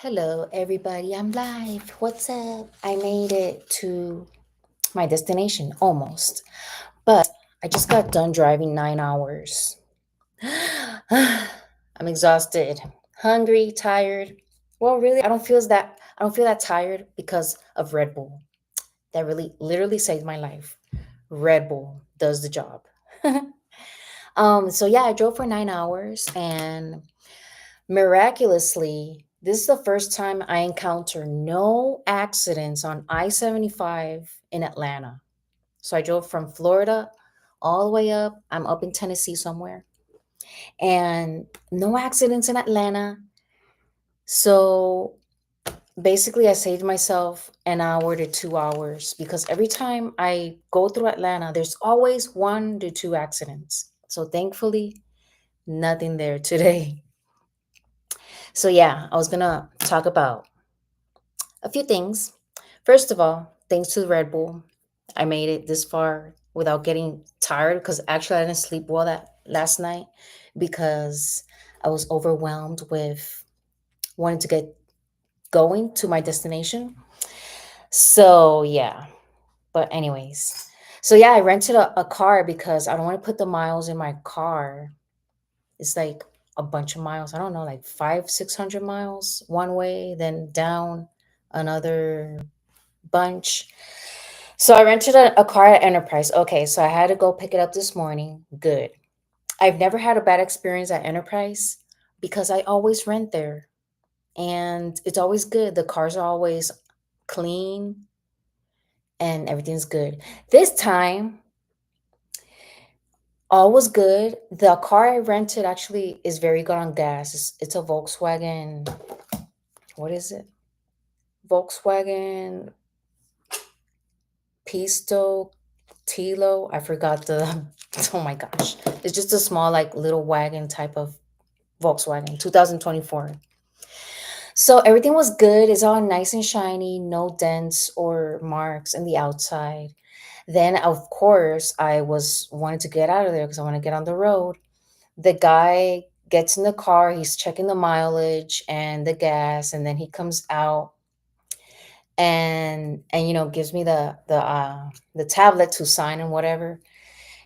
Hello, everybody. I'm live. What's up? I made it to my destination almost, but I just got done driving 9 hours. I'm exhausted, hungry, tired. Well, really, I don't feel that tired because of Red Bull. That really literally saved my life. Red Bull does the job. So yeah, I drove for 9 hours and miraculously, this is the first time I encounter no accidents on I 75 in Atlanta. So I drove from Florida all the way up. I'm up in Tennessee somewhere, and no accidents in Atlanta. So basically, I saved myself an hour to 2 hours because every time I go through Atlanta, there's always 1 to 2 accidents. So thankfully, nothing there today. So yeah, I was gonna talk about a few things. First of all, thanks to the Red Bull, I made it this far without getting tired because actually I didn't sleep well that last night because I was overwhelmed with wanting to get going to my destination. So yeah, but anyways, so yeah, I rented a car because I don't want to put the miles in my car. It's like a bunch of miles. I don't know, like 600 miles one way, then down another bunch. So I rented a car at Enterprise. Okay, so I had to go pick it up this morning. Good. I've never had a bad experience at Enterprise because I always rent there and it's always good. The cars are always clean and everything's good. This time, all was good. The car I rented actually is very good on gas. It's a Volkswagen. What is it? Volkswagen Pisto Tilo. I forgot the. Oh my gosh! It's just a small, like little wagon type of Volkswagen, 2024. So everything was good. It's all nice and shiny, no dents or marks in the outside. Then, of course, I was wanting to get out of there because I want to get on the road. The guy gets in the car. He's checking the mileage and the gas, and then he comes out and gives me the tablet to sign and whatever.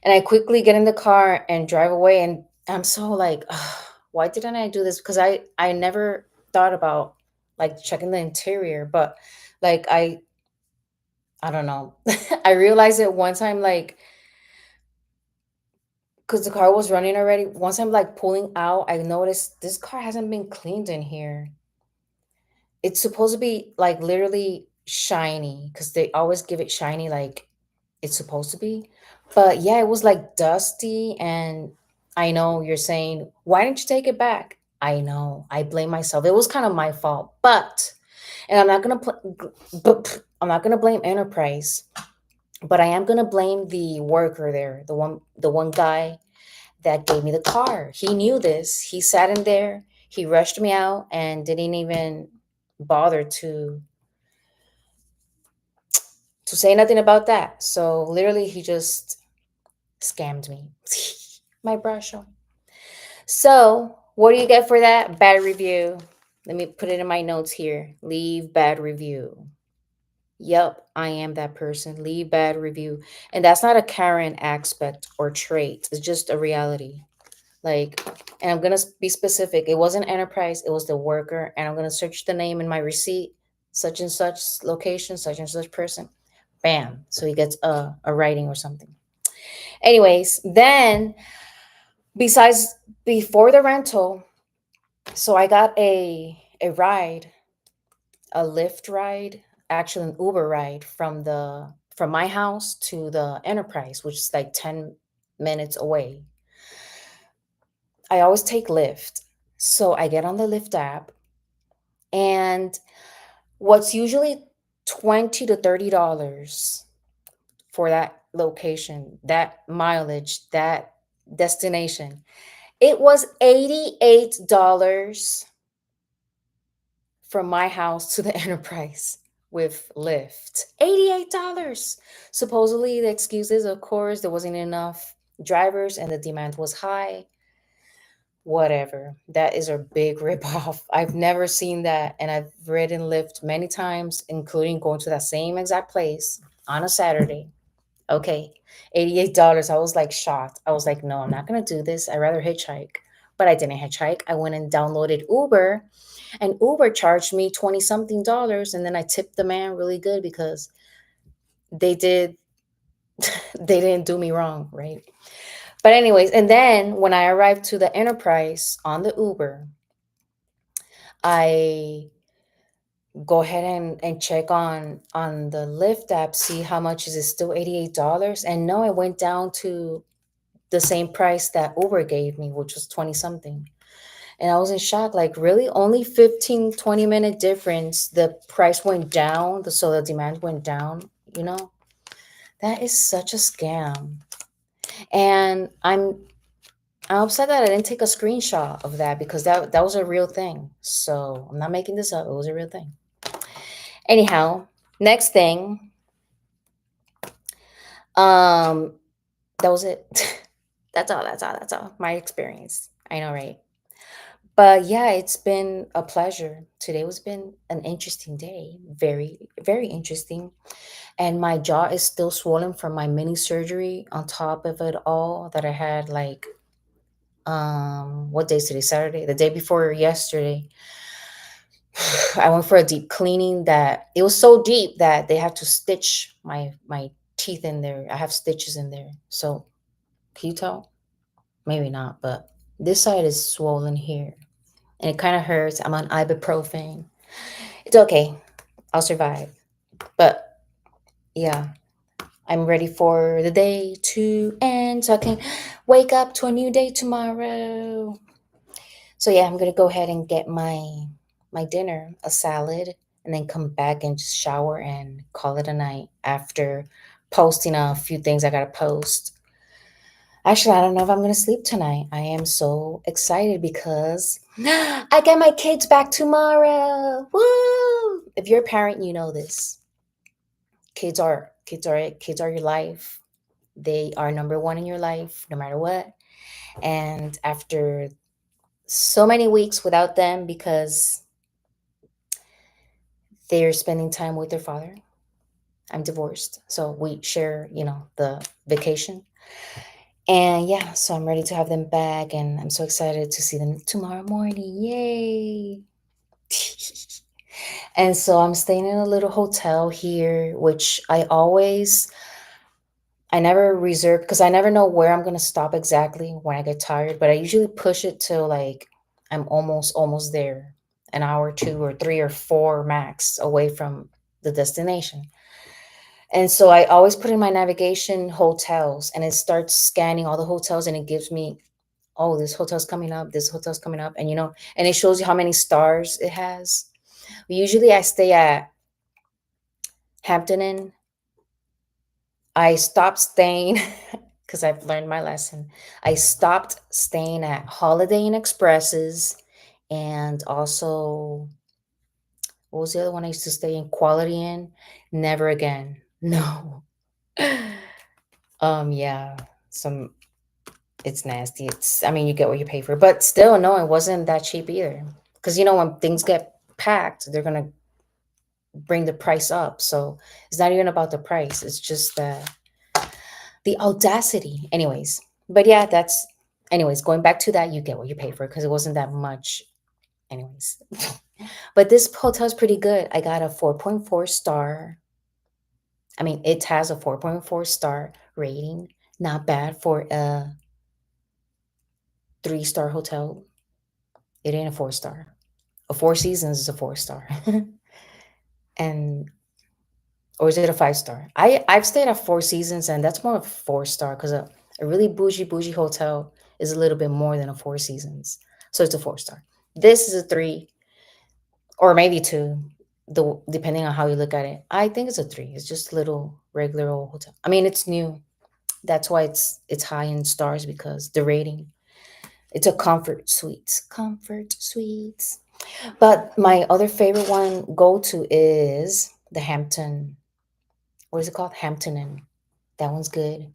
And I quickly get in the car and drive away. And I'm so like, "Ugh, why didn't I do this?" Because I never thought about like checking the interior, but like I don't know. I realized it one time, like because the car was running already. Once I'm like pulling out, I noticed this car hasn't been cleaned in here. It's supposed to be like literally shiny because they always give it shiny like it's supposed to be. But yeah, it was like dusty. And I know you're saying, why didn't you take it back? I know. I blame myself. It was kind of my fault. But, and I'm not gonna blame Enterprise, but I am gonna blame the worker there, the one guy that gave me the car. He knew this. He sat in there. He rushed me out and didn't even bother to say nothing about that. So literally, he just scammed me. My brush on. So, what do you get for that? Bad review. Let me put it in my notes here. Leave bad review. Yep, I am that person. Leave bad review. And that's not a Karen aspect or trait. It's just a reality. Like, and I'm gonna be specific. It wasn't Enterprise, it was the worker. And I'm gonna search the name in my receipt, such and such location, such and such person. Bam. So he gets a writing or something. Anyways, then besides before the rental, so I got a ride, a Lyft ride, actually an Uber ride from my house to the Enterprise, which is like 10 minutes away. I always take Lyft. So I get on the Lyft app, and what's usually 20 to $30 for that location, that mileage, that destination, it was $88 from my house to the Enterprise with Lyft. $88. Supposedly, the excuse is, of course, there wasn't enough drivers and the demand was high. Whatever. That is a big ripoff. I've never seen that. And I've ridden Lyft many times, including going to that same exact place on a Saturday. Okay, $88. I was like shocked. I was like, no, I'm not going to do this. I'd rather hitchhike. But I didn't hitchhike. I went and downloaded Uber, and Uber charged me 20 something dollars. And then I tipped the man really good because they did, they didn't do me wrong, right? But, anyways, and then when I arrived to the Enterprise on the Uber, I go ahead and check on the Lyft app, see how much is it, still $88. And no, it went down to the same price that Uber gave me, which was 20 something. And I was in shock, like, really? Only 15, 20-minute difference. The price went down, so the demand went down, you know? That is such a scam. And I'm upset that I didn't take a screenshot of that because that was a real thing. So I'm not making this up. It was a real thing. Anyhow, next thing, um, that was it. That's all. My experience. I know, right? But yeah, it's been a pleasure. Today was been an interesting day. Very, very interesting. And my jaw is still swollen from my mini surgery on top of it all that I had like what day is today? Saturday, the day before yesterday. I went for a deep cleaning that it was so deep that they had to stitch my teeth in there. I have stitches in there. So can you tell? Maybe not, but this side is swollen here. And it kind of hurts. I'm on ibuprofen. It's okay. I'll survive. But yeah, I'm ready for the day to end so I can wake up to a new day tomorrow. So yeah, I'm gonna go ahead and get my dinner, a salad, and then come back and just shower and call it a night after posting a few things I gotta post. Actually, I don't know if I'm gonna sleep tonight. I am so excited because I get my kids back tomorrow. Woo! If you're a parent, you know this. Kids are your life. They are number one in your life, no matter what. And after so many weeks without them because they're spending time with their father. I'm divorced, so we share, the vacation. And yeah, so I'm ready to have them back, and I'm so excited to see them tomorrow morning. Yay! And so I'm staying in a little hotel here, which I never reserve because I never know where I'm gonna stop exactly when I get tired, but I usually push it till like I'm almost there, an hour, two or three or four max away from the destination. And so I always put in my navigation hotels and it starts scanning all the hotels and it gives me, oh, this hotel's coming up, this hotel's coming up, and and it shows you how many stars it has. Usually I stay at Hampton Inn. I stopped staying because I've learned my lesson. I stopped staying at Holiday Inn Expresses and also, what was the other one I used to stay in? Quality Inn. Never again. No. Yeah. Some It's nasty. I mean, you get what you pay for, but still, no, it wasn't that cheap either. Because when things get packed, they're gonna bring the price up. So it's not even about the price. It's just the audacity. Anyways, but yeah, anyways, going back to that, you get what you pay for because it wasn't that much. Anyways, but this hotel is pretty good. I got a 4.4 star. I mean, it has a 4.4 star rating. Not bad for a 3-star hotel. It ain't a 4-star. A Four Seasons is a 4-star. And or is it a 5-star? I've stayed at Four Seasons and that's more of a 4-star because a really bougie hotel is a little bit more than a Four Seasons. So it's a 4-star. This is a 3 or maybe 2, depending on how you look at it. I think it's a 3. It's just a little regular old hotel. I mean, it's new. That's why it's high in stars because the rating. It's a comfort suites. Comfort suites. But my other favorite one go to is the Hampton. What is it called? Hampton Inn. That one's good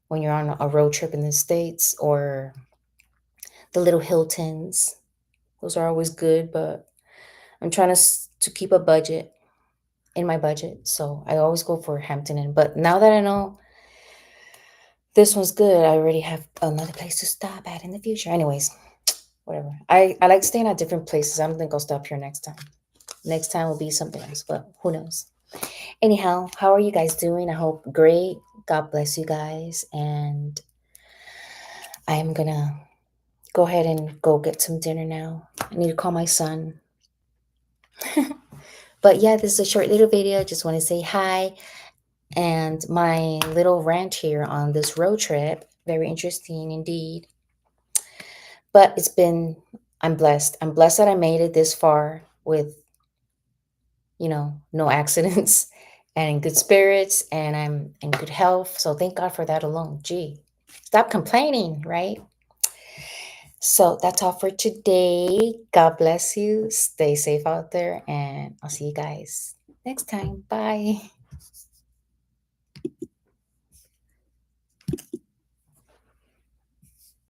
when you're on a road trip in the States or The little Hiltons, those are always good, but I'm trying to keep a budget in my budget, so I always go for Hampton Inn. But now that I know this one's good, I already have another place to stop at in the future. Anyways, whatever. I like staying at different places. I don't think I'll stop here next time. Next time will be something else, but who knows? Anyhow, how are you guys doing? I hope great. God bless you guys, and I am gonna go ahead and go get some dinner now. I need to call my son. But yeah, this is a short little video. Just want to say hi and my little rant here on this road trip. Very interesting indeed. But I'm blessed. I'm blessed that I made it this far with, no accidents and in good spirits, and I'm in good health. So thank God for that alone. Gee, stop complaining, right? So that's all for today. God bless you. Stay safe out there, and I'll see you guys next time. Bye.